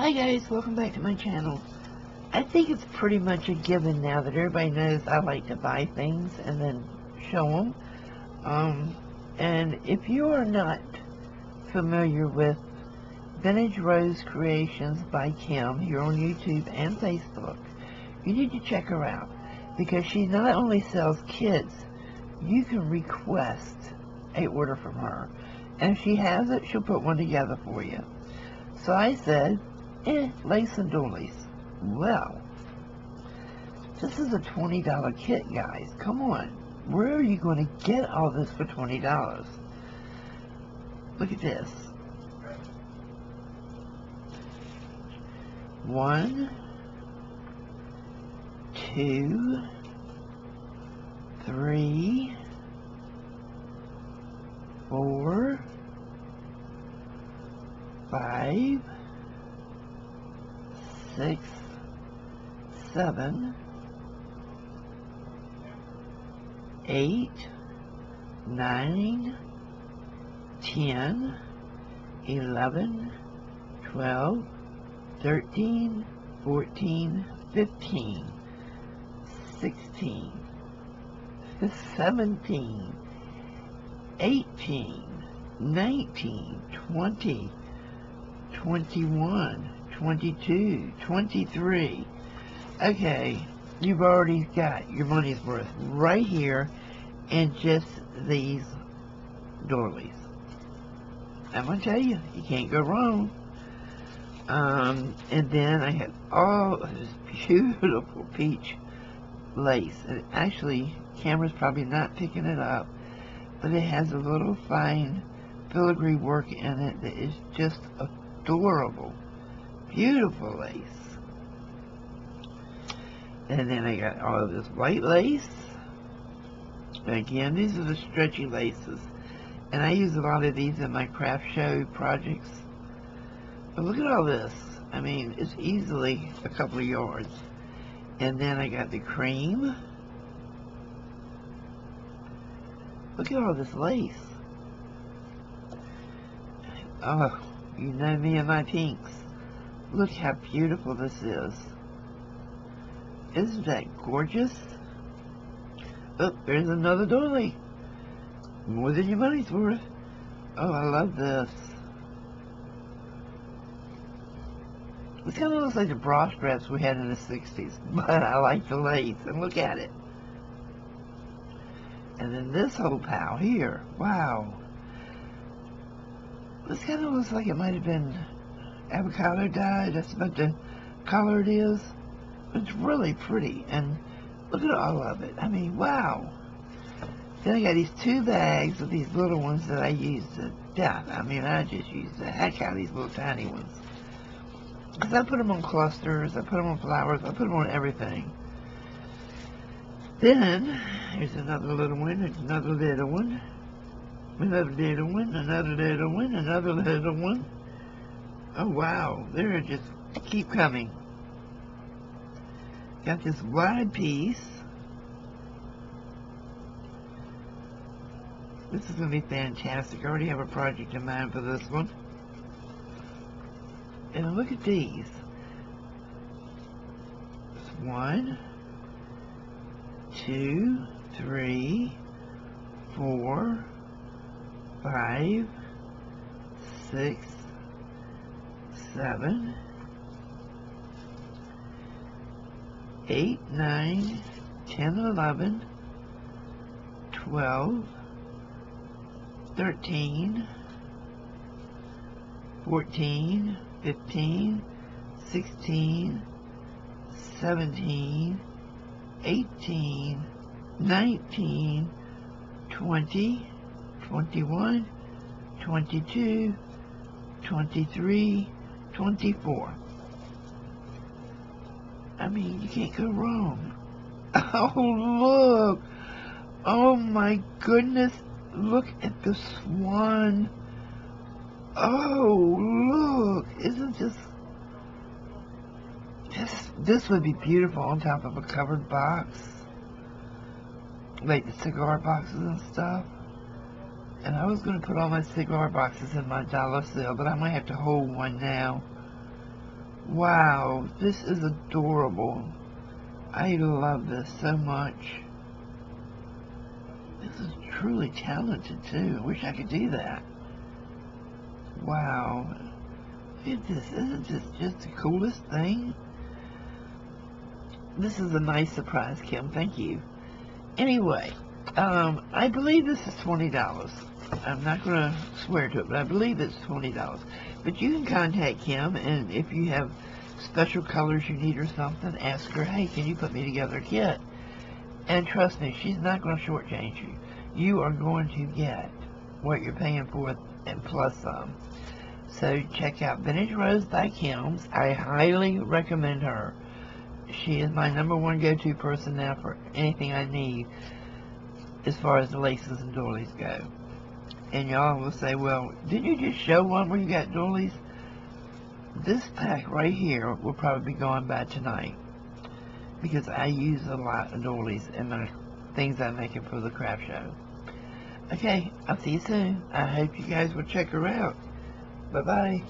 Hi guys, welcome back to my channel. I think it's pretty much a given now that everybody knows I like to buy things and then show them. And if you are not familiar with Vintage Rose Creations by Kim here on YouTube and Facebook, you need to check her out because she not only sells kits, you can request a order from her. And if she has it, she'll put one together for you. So I said, lace and doilies. Well, this is a $20 kit, guys. Come on. Where are you going to get all this for $20? Look at this. 1, 2, 3, 4, 5, 6, 7, 8, 9, 10, 11, 12, 13, 14, 15, 16, 17, 18, 19, 20, 21, 22, 23. Okay, you've already got your money's worth right here in just these doilies. I'm going to tell you, you can't go wrong. And then I had all this beautiful peach lace. And actually, camera's probably not picking it up, but it has a little fine filigree work in it that is just adorable. Beautiful lace. And then I got all of this white lace. Again, these are the stretchy laces. And I use a lot of these in my craft show projects. But look at all this. I mean, it's easily a couple of yards. And then I got the cream. Look at all this lace. Oh, you know me and my pinks. Look how beautiful this is. Isn't that gorgeous? Oh, there's another doily. More than your money's worth. Oh, I love this. This kind of looks like the bra straps we had in the 60s, but I like the lace, and look at it. And then this whole pile here, wow. This kind of looks like it might have been avocado dye. That's about the color it is. It's really pretty, and look at all of it. I mean, wow. Then I got these 2 bags of these little ones that I use to death. I mean, I just use the heck out of these little tiny ones. Because I put them on clusters, I put them on flowers, I put them on everything. Then, here's another little one, there's another little one, another little one, another little one, another little one. Oh wow, they're just keep coming. Got this wide piece. This is going to be fantastic. I already have a project in mind for this one. And look at these. 1, 2, 3, 4, 5, 6, 7, 8, 9, 10, 11, 12, 13, 14, 15, 16, 17, 18, 19, 20, 21, 22, 23, 24. I mean, you can't go wrong. Oh, look. Oh, my goodness. Look at the swan. Oh, look. Isn't this would be beautiful on top of a covered box. Like the cigar boxes and stuff. And I was going to put all my cigar boxes in my dollar sale, but I might have to hold one now. Wow, this is adorable. I love this so much. This is truly talented too. I wish I could do that. Wow. Look at this. Isn't this just the coolest thing? This is a nice surprise, Kim. Thank you. Anyway, I believe this is $20. I'm not going to swear to it, but I believe it's $20. But you can contact Kim, and if you have special colors you need or something, ask her, hey, can you put me together a kit? And trust me, she's not going to shortchange you. You are going to get what you're paying for and plus some. So check out Vintage Rose by Kim's. I highly recommend her. She is my #1 go-to person now for anything I need as far as the laces and doilies go. And y'all will say, well, didn't you just show one where you got doilies? This pack right here will probably be going by tonight because I use a lot of doilies in my things I'm making for the craft show. Okay, I'll see you soon. I hope you guys will check her out. Bye-bye.